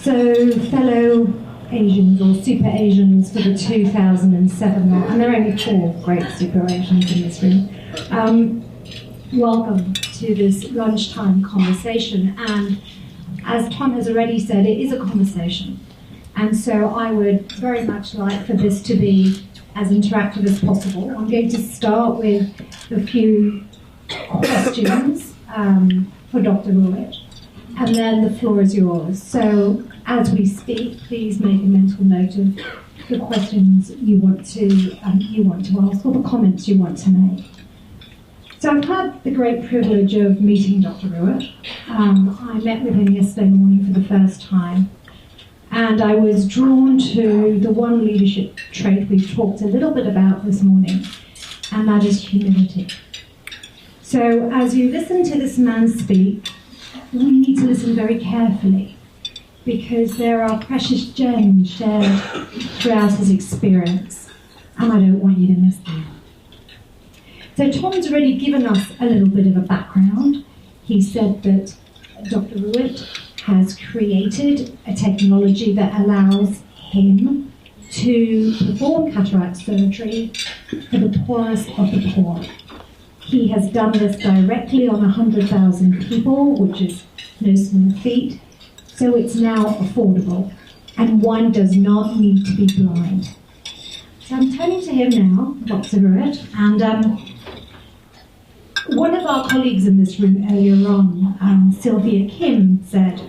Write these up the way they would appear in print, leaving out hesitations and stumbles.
So, fellow Asians or Super Asians for the 2007 lot, and there are only 4 great Super Asians in this room. Welcome to this lunchtime conversation, and as Tom has already said, it is a conversation. And so I would very much like for this to be as interactive as possible. I'm going to start with a few questions for Dr. Ruit, and then the floor is yours. So as we speak, please make a mental note of the questions you want to ask or the comments you want to make. So I've had the great privilege of meeting Dr. Ruit. I met with him yesterday morning for the first time, and I was drawn to the one leadership trait we've talked a little bit about this morning, and that is humility. So as you listen to this man speak, we need to listen very carefully, because there are precious gems shared throughout his experience, and I don't want you to miss them. So Tom's already given us a little bit of a background. He said that Dr. Ruit has created a technology that allows him to perform cataract surgery for the poorest of the poor. He has done this directly on 100,000 people, which is no small feat, so it's now affordable, and one does not need to be blind. So I'm turning to him now, Dr. Ruit, and one of our colleagues in this room earlier on, Sylvia Kim, said,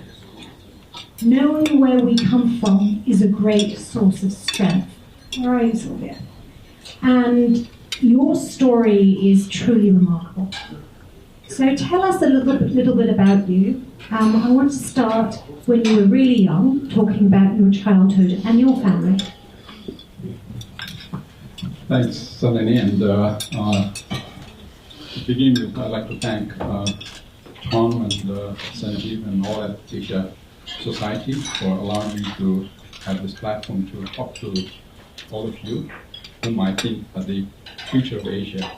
"Knowing where we come from is a great source of strength." Where are you, Sylvia? And your story is truly remarkable. So tell us a little bit about you. I want to start when you were really young, talking about your childhood and your family. Thanks, Shalini, and to begin with, I'd like to thank Tom and Sanjeev and all at the Society for allowing me to have this platform to talk to all of you, whom I think are the future of Asia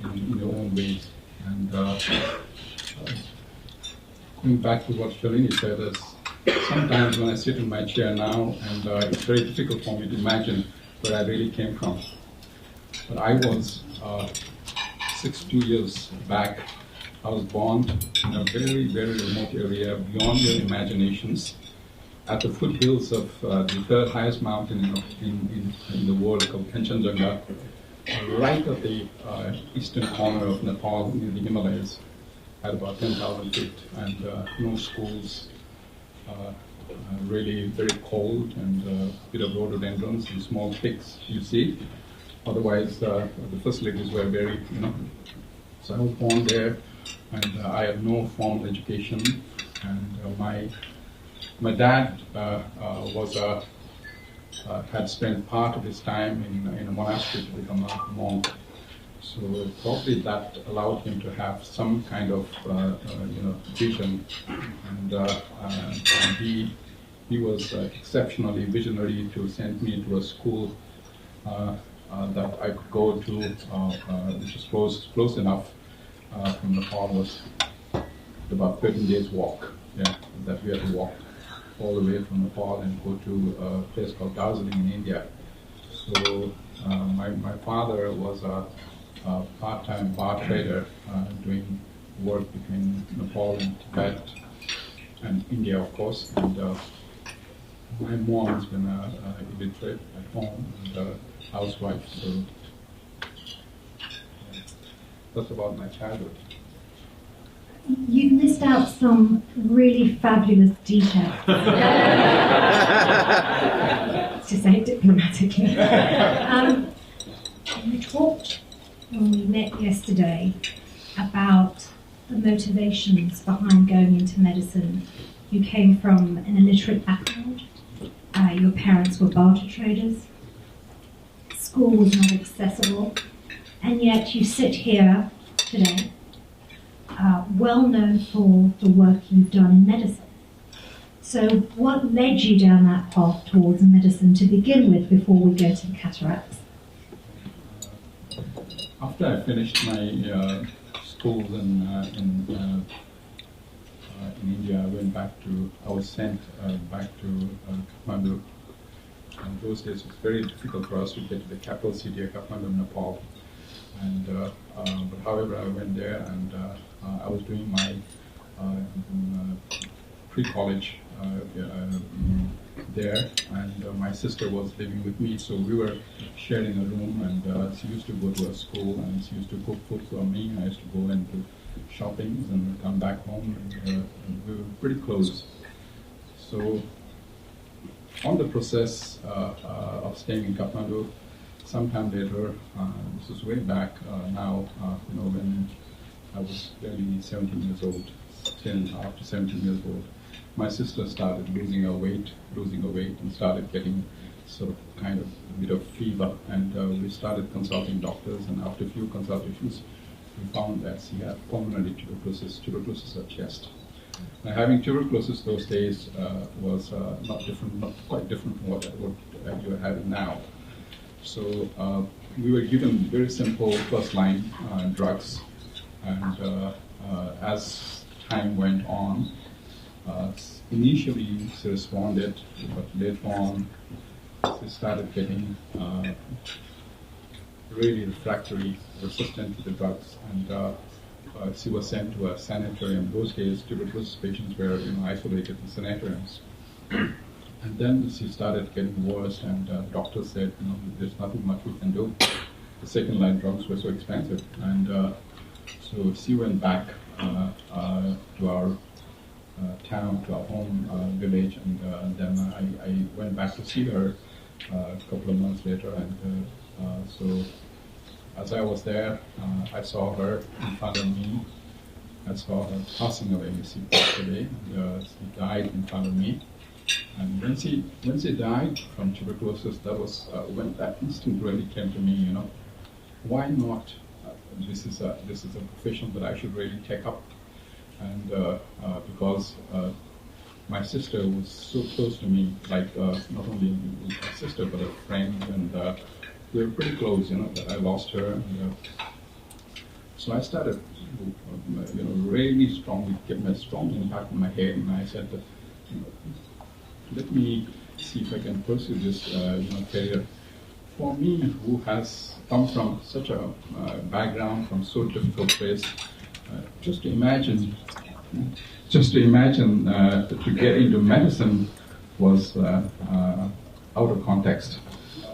in their own ways. And going back to what Shalini said, is sometimes when I sit in my chair now, and it's very difficult for me to imagine where I really came from. But I was 62 years back. I was born in a very, very remote area beyond your imaginations, at the foothills of the third highest mountain in the world, called Kanchenjunga, right at the eastern corner of Nepal in the Himalayas, at about 10,000 feet, and no schools, really very cold, and a bit of rhododendrons and small pigs, you see. Otherwise, the facilities were very, So I was born there, and I had no formal education. And my dad had spent part of his time in a monastery to become a monk. So probably that allowed him to have some kind of vision, and he was exceptionally visionary to send me to a school that I could go to, which is close enough from Nepal, was about 13 days walk. Yeah, that we had to walk all the way from Nepal and go to a place called Darjeeling in India. So my father was a part-time bar trader doing work between Nepal and Tibet and India, of course. And my mom has been illiterate at home and a housewife. So that's about my childhood. You've missed out some really fabulous details. To say it diplomatically. We talked when we met yesterday about the motivations behind going into medicine. You came from an illiterate background. Your parents were barter traders. School was not accessible. And yet you sit here today, well known for the work you've done in medicine. So what led you down that path towards medicine to begin with before we go to the cataracts? After I finished my schools in in India, I was sent back to Kathmandu. And those days it was very difficult for us to get to the capital city of Kathmandu, Nepal. And but however, I went there, and I was doing my pre-college there, and my sister was living with me, so we were sharing a room, and she used to go to a school, and she used to cook food for me. I used to go and do shopping and come back home, and we were pretty close. So on the process of staying in Kathmandu, sometime later, this was way back now, when I was barely 17 years old, 10 after 17 years old, my sister started losing her weight, and started getting sort of kind of a bit of fever. And we started consulting doctors, and after a few consultations, we found that she had pulmonary tuberculosis of chest. Now, having tuberculosis those days was not quite different from what you are having now. So we were given very simple first-line drugs, and as time went on, initially she responded, but later on she started getting really refractory, resistant to the drugs, and she was sent to a sanitarium. Those days, tuberculosis patients were isolated in sanitariums. And then she started getting worse, and doctors said, there's nothing much we can do. The second-line drugs were so expensive, and so she went back to our town, to our home village, and then I went back to see her a couple of months later, and so as I was there, I saw her in front of me. I saw her passing away. She passed away, and she died in front of me. And when she died from tuberculosis, that was when that instinct really came to me. Why not? This is a profession that I should really take up, and because my sister was so close to me, like not only a sister but a friend, and we were pretty close. That I lost her, and so I started, really strongly getting a strong impact in my head, and I said that, let me see if I can pursue this, career. For me, who has come from such a background, from so difficult place, just to imagine to get into medicine was out of context.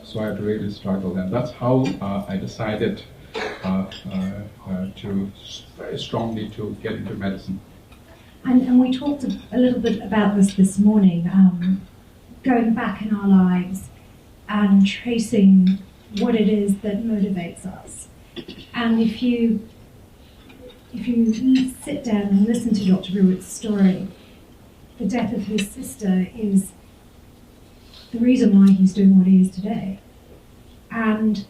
So I had to really struggle, and that's how I decided to very strongly to get into medicine. And we talked a little bit about this morning, going back in our lives and tracing what it is that motivates us. And if you sit down and listen to Dr. Ruit's story, the death of his sister is the reason why he's doing what he is today. And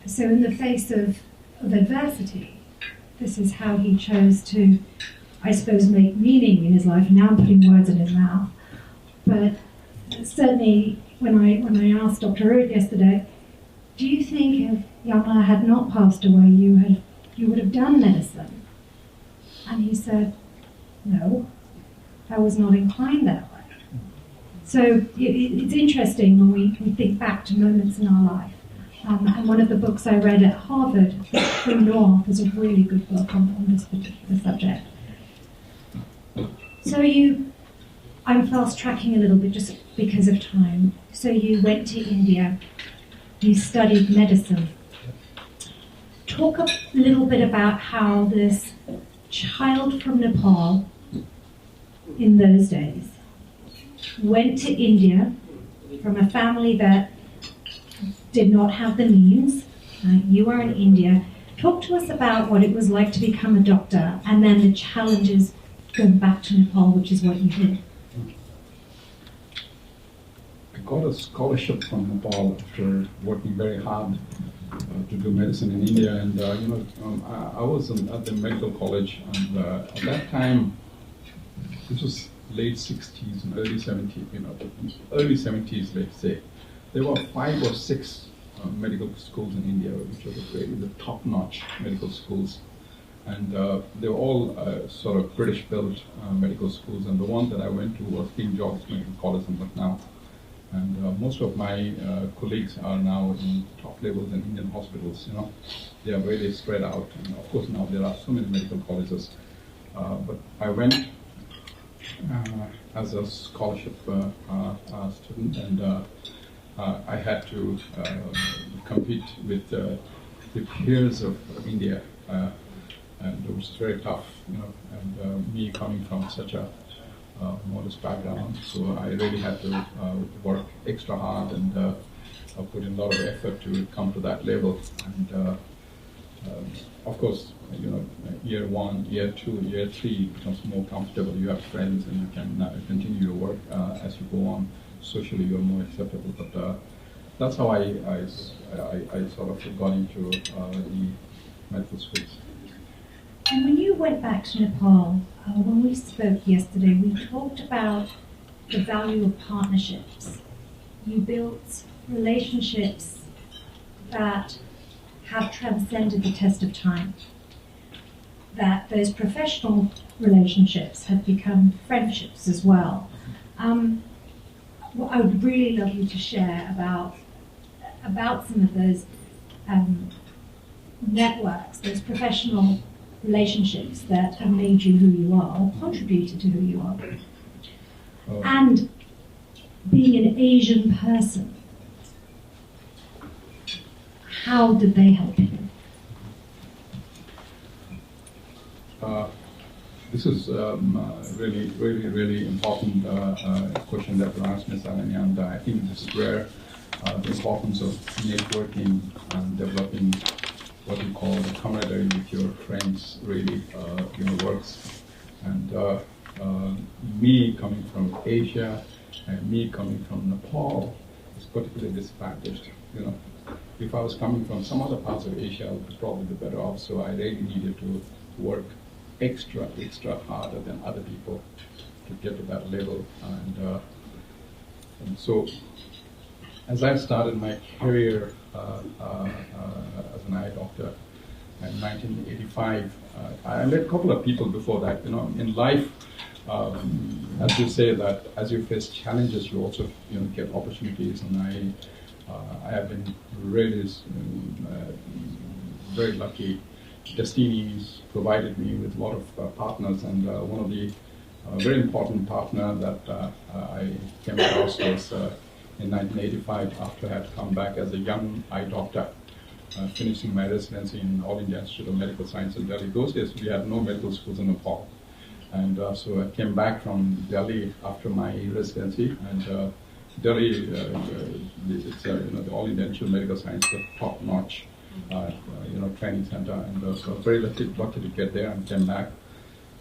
so in the face of adversity, this is how he chose to, I suppose, make meaning in his life. Now I'm putting words in his mouth. But certainly when I asked Dr. Ruit yesterday, do you think if Yamala had not passed away, you would have done medicine? And he said, no, I was not inclined that way. So it's interesting when we think back to moments in our life. And one of the books I read at Harvard, From North, is a really good book on this particular subject. So I'm fast tracking a little bit just because of time. So you went to India, you studied medicine. Talk a little bit about how this child from Nepal in those days went to India from a family that did not have the means. You are in India. Talk to us about what it was like to become a doctor, and then the challenges going back to Nepal, which is what you did. I got a scholarship from Nepal after working very hard to do medicine in India, and I was at the medical college, and at that time, this was late 60s and early 70s, early 70s, let's say. There were 5 or 6 medical schools in India, which were really the top-notch medical schools. And they were all sort of British-built medical schools, and the one that I went to was King George's Medical College in Lucknow. And most of my colleagues are now in top levels in Indian hospitals. They are really spread out. And of course, now there are so many medical colleges. But I went as a scholarship student, and I had to compete with the peers of India, and it was very tough. And me coming from such a modest background, so I really had to work extra hard and put in a lot of effort to come to that level. And of course, year 1, year 2, year 3 becomes more comfortable. You have friends, and you can continue your work as you go on. Socially, you're more acceptable. But that's how I sort of got into the medical schools. And when you went back to Nepal, when we spoke yesterday, we talked about the value of partnerships. You built relationships that have transcended the test of time. That those professional relationships have become friendships as well. What I would really love you to share about some of those networks, those professional relationships that have made you who you are, or contributed to who you are. And being an Asian person, how did they help you? This is really important question that you asked, Ms. Shalini, and I think this is where the importance of networking and developing what you call the camaraderie with your friends really works. And me coming from Asia and me coming from Nepal is particularly disadvantaged. If I was coming from some other parts of Asia, I would probably be better off. So I really needed to work extra harder than other people to get to that level. And so as I started my career as an eye doctor in 1985, I met a couple of people before that. In life, as you say, that as you face challenges, you also get opportunities. And I have been really very lucky. Destiny's provided me with a lot of partners, and one of the very important partner that I came across was in 1985, after I had come back as a young eye doctor, finishing my residency in All India Institute of Medical Science in Delhi. Those days we had no medical schools in Nepal, and so I came back from Delhi after my residency, and Delhi, it's the All India Institute of Medical Science, the top-notch training center, and so I was very lucky to get there and came back.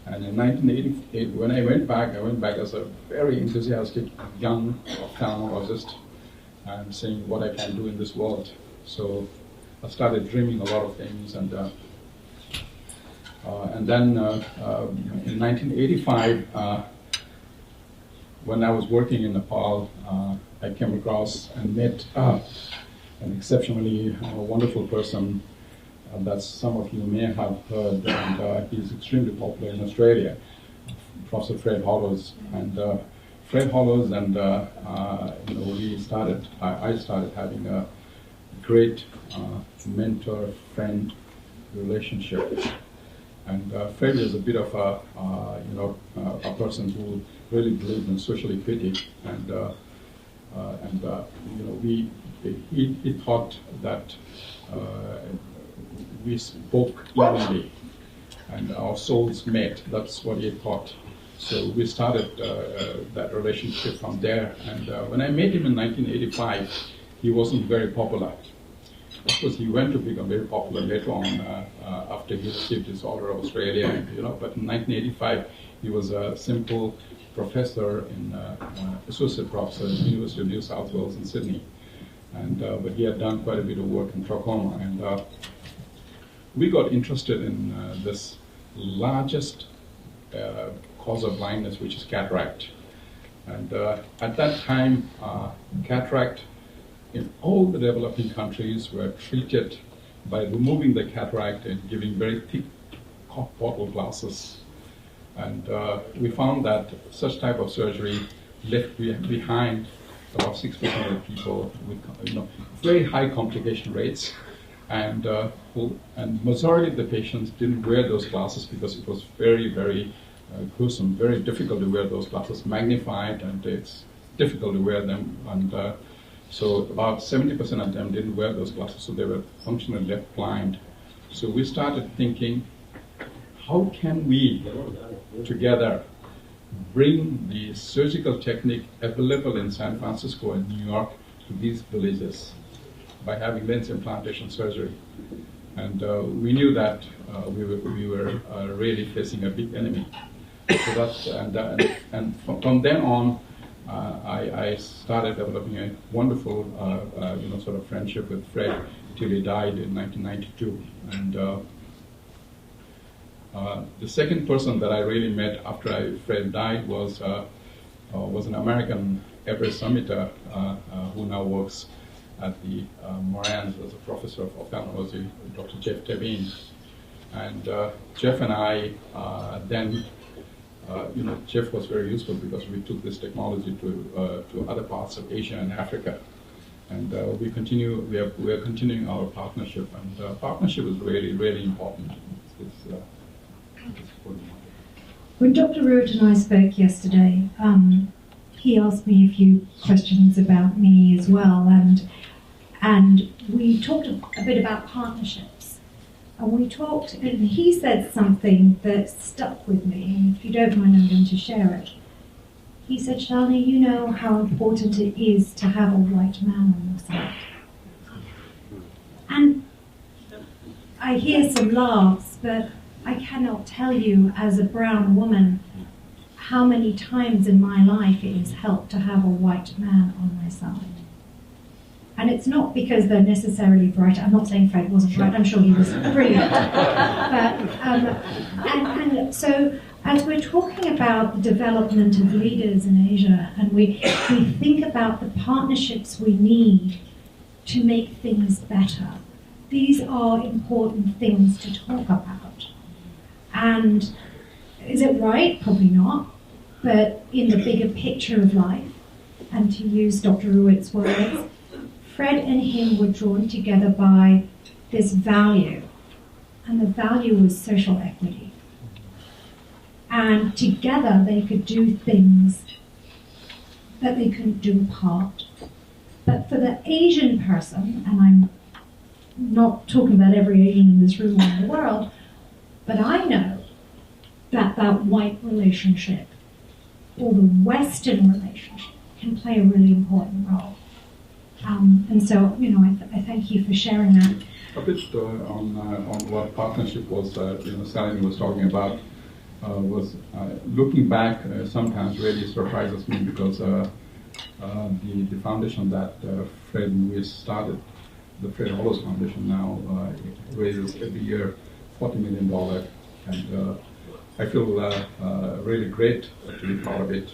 And in 1988, when I went back as a very enthusiastic young ophthalmologist and saying what I can do in this world. So I started dreaming a lot of things, and then in 1985, when I was working in Nepal, I came across and met an exceptionally wonderful person that some of you may have heard, and he's extremely popular in Australia, Professor Fred Hollows. And Fred Hollows and I started having a great mentor-friend relationship. And Fred is a bit of a person who really believes in social equity, and he thought that we spoke evenly and our souls met. That's what he thought. So we started that relationship from there. And when I met him in 1985, he wasn't very popular. Of course, he went to become very popular later on after he received his Order of Australia. But in 1985, he was a simple professor associate professor at the University of New South Wales in Sydney. And but he had done quite a bit of work in trachoma, and we got interested in this largest cause of blindness, which is cataract. And at that time, cataract in all the developing countries were treated by removing the cataract and giving very thick bottle glasses. And we found that such type of surgery left behind about 6% of the people with very high complication rates. And majority of the patients didn't wear those glasses because it was very, very gruesome, very difficult to wear those glasses, magnified, and it's difficult to wear them. And so about 70% of them didn't wear those glasses, so they were functionally left blind. So we started thinking, how can we together bring the surgical technique available in San Francisco and New York to these villages by having lens implantation surgery? And we knew that we were really facing a big enemy. So that's, and from then on, I started developing a wonderful, sort of friendship with Fred till he died in 1992. And the second person that I really met after Fred died was an American Everest summiter who now works at the Morans as a professor of ophthalmology, Dr. Jeff Tevin. And Jeff and I then, Jeff was very useful because we took this technology to other parts of Asia and Africa. And we are continuing our partnership, and partnership is really, really important. When Dr. Ruit and I spoke yesterday, he asked me a few questions about me as well, and we talked a bit about partnerships. And he said something that stuck with me, and if you don't mind, I'm going to share it. He said, Shalini, you know how important it is to have a white man on your side. And I hear some laughs, but I cannot tell you as a brown woman how many times in my life it has helped to have a white man on my side. And it's not because they're necessarily bright. I'm not saying Fred wasn't bright. I'm sure he was brilliant. And so as we're talking about the development of leaders in Asia, and we think about the partnerships we need to make things better, these are important things to talk about. And is it right? Probably not. But in the bigger picture of life, and to use Dr. Ruit's words, Fred and him were drawn together by this value, and the value was social equity. And together they could do things that they couldn't do apart. But for the Asian person, and I'm not talking about every Asian in this room or in the world, but I know that that white relationship or the Western relationship can play a really important role. And so, I thank you for sharing that. A bit on what partnership was, Shalini was talking about, was looking back sometimes really surprises me because the foundation that Fred and Louis started, the Fred Hollows Foundation now raises every year $40 million, and I feel really great to be part of it,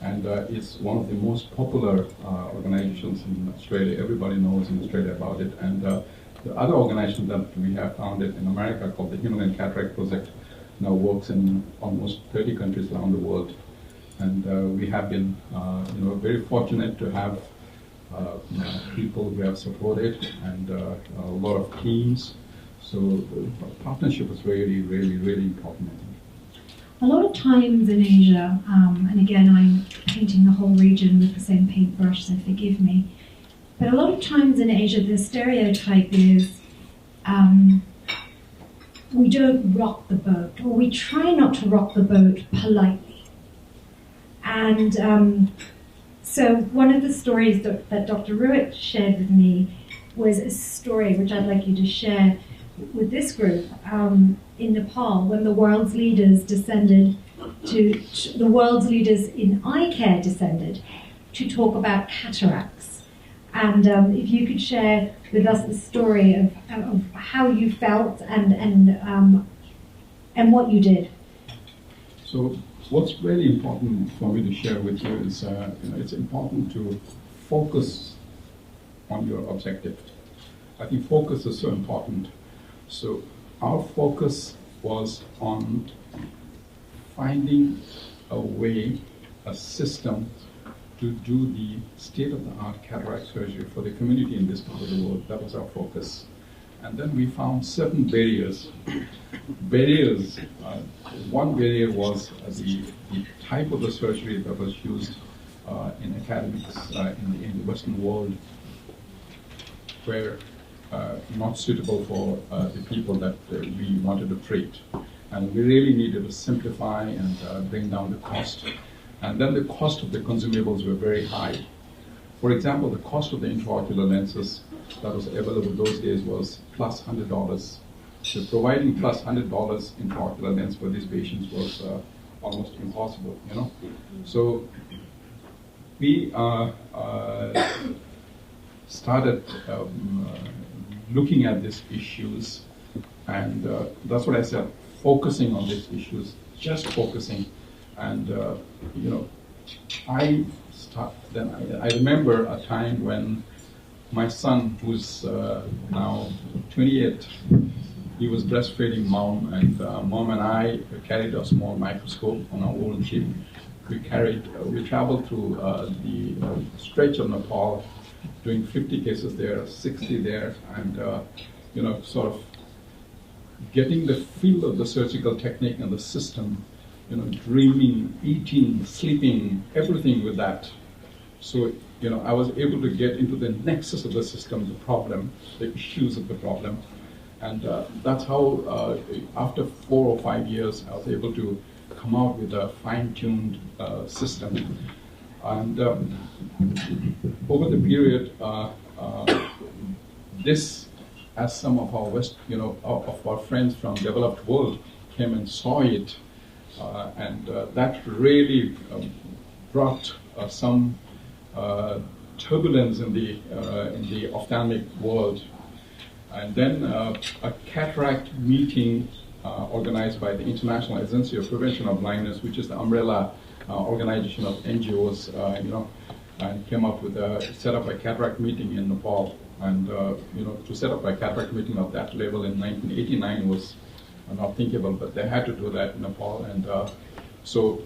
and it's one of the most popular organizations in Australia. Everybody knows in Australia about it, and the other organization that we have founded in America called the Himalayan Cataract Project now works in almost 30 countries around the world, and we have been very fortunate to have people who have supported and a lot of teams. So partnership is really, really, really important. A lot of times in Asia, and again I'm painting the whole region with the same paintbrush, so forgive me, but a lot of times in Asia the stereotype is we don't rock the boat, or we try not to rock the boat politely. And so one of the stories that Dr. Ruit shared with me was a story which I'd like you to share with this group in Nepal, when the world's leaders descended the world's leaders in eye care descended to talk about cataracts. And if you could share with us the story of how you felt and what you did. So what's really important for me to share with you is it's important to focus on your objective. I think focus is so important. So our focus was on finding a way, a system to do the state-of-the-art cataract surgery for the community in this part of the world. That was our focus. And then we found certain barriers. One barrier was the type of the surgery that was used in academics in the Western world were not suitable for the people that we wanted to treat. And we really needed to simplify and bring down the cost. And then the cost of the consumables were very high. For example, the cost of the intraocular lenses that was available those days was plus $100. So providing plus $100 intraocular lens for these patients was almost impossible, you know. So we started looking at these issues, and that's what I said, focusing on these issues, just focusing. And you know, I remember a time when my son, who's now 28, he was breastfeeding mom, and mom and I carried a small microscope on our own chip. We traveled through the stretch of Nepal, doing 50 cases there, 60 there, and you know, sort of getting the feel of the surgical technique and the system, you know, dreaming, eating, sleeping, everything with that. So, you know, I was able to get into the nexus of the system, the problem, the issues of the problem. And that's how, after 4 or 5 years, I was able to come out with a fine-tuned system. And over the period, this, as some of our of our friends from developed world came and saw it, and that really brought some turbulence in the ophthalmic world. And then a cataract meeting organized by the International Agency of Prevention of Blindness, which is the umbrella organization of NGOs, and came up with set up a cataract meeting in Nepal. And to set up a cataract meeting of that level in 1989 was not thinkable, but they had to do that in Nepal. And so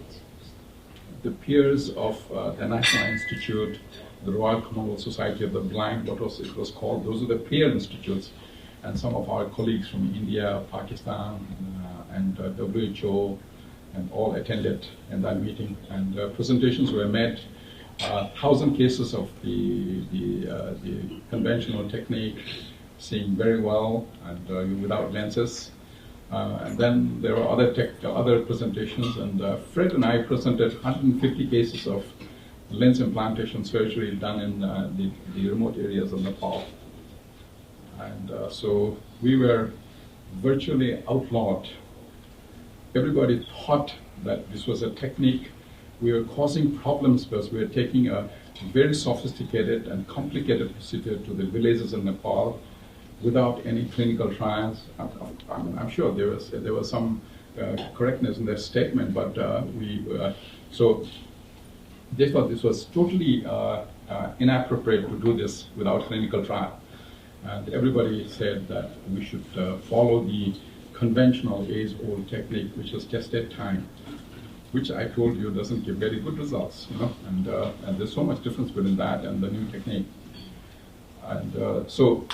the peers of the National Institute, the Royal Commonwealth Society of the Blind, it was called, those are the peer institutes, and some of our colleagues from India, Pakistan, and WHO, and all attended in that meeting. And presentations were made, 1,000 cases of the conventional technique, seeing very well and without lenses. And then there were other presentations, and Fred and I presented 150 cases of lens implantation surgery done in the remote areas of Nepal. And so we were virtually outlawed. Everybody thought that this was a technique. We were causing problems because we were taking a very sophisticated and complicated procedure to the villages in Nepal without any clinical trials. I'm sure there was some correctness in their statement, but so they thought this was totally inappropriate to do this without clinical trial. And everybody said that we should follow the conventional age-old technique, which was tested time, which I told you doesn't give very good results, and there's so much difference between that and the new technique. And so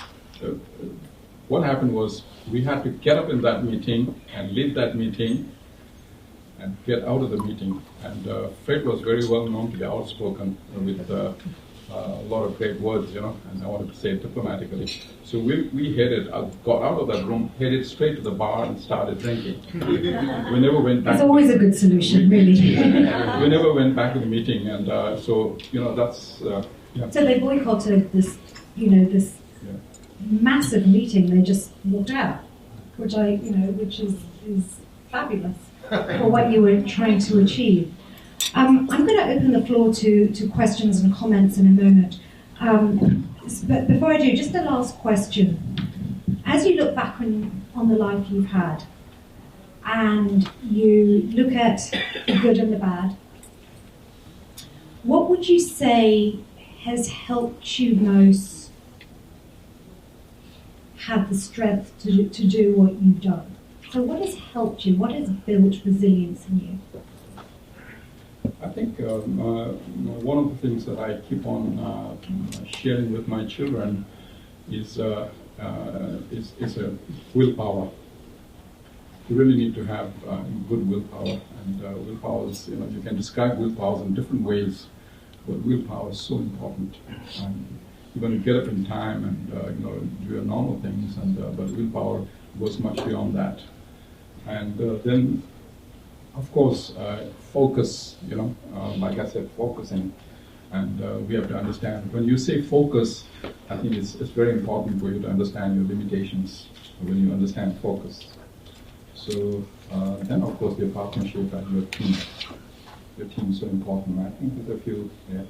what happened was we had to get up in that meeting and lead that meeting and get out of the meeting. And Fred was very well known to be outspoken with a lot of great words, and I wanted to say it diplomatically. So we got out of that room, headed straight to the bar and started drinking. We never went back. It's always a good solution, really. We never went back to the meeting, and so, that's... Yeah. So they boycotted this, this massive meeting. They just walked out, which is fabulous for what you were trying to achieve. I'm going to open the floor to questions and comments in a moment. But before I do, just the last question. As you look back on the life you've had, and you look at the good and the bad, what would you say has helped you most have the strength to do what you've done? So what has helped you? What has built resilience in you? I think one of the things that I keep on sharing with my children is a willpower. You really need to have good willpower, and willpower is, you can describe willpower in different ways, but willpower is so important. You're going to get up in time and do your normal things, but willpower goes much beyond that. And then, of course, focus. Like I said, focusing, and we have to understand. When you say focus, I think it's very important for you to understand your limitations when you understand focus. So then, of course, your partnership and your team. Your team is so important. I think there's a few. Yeah.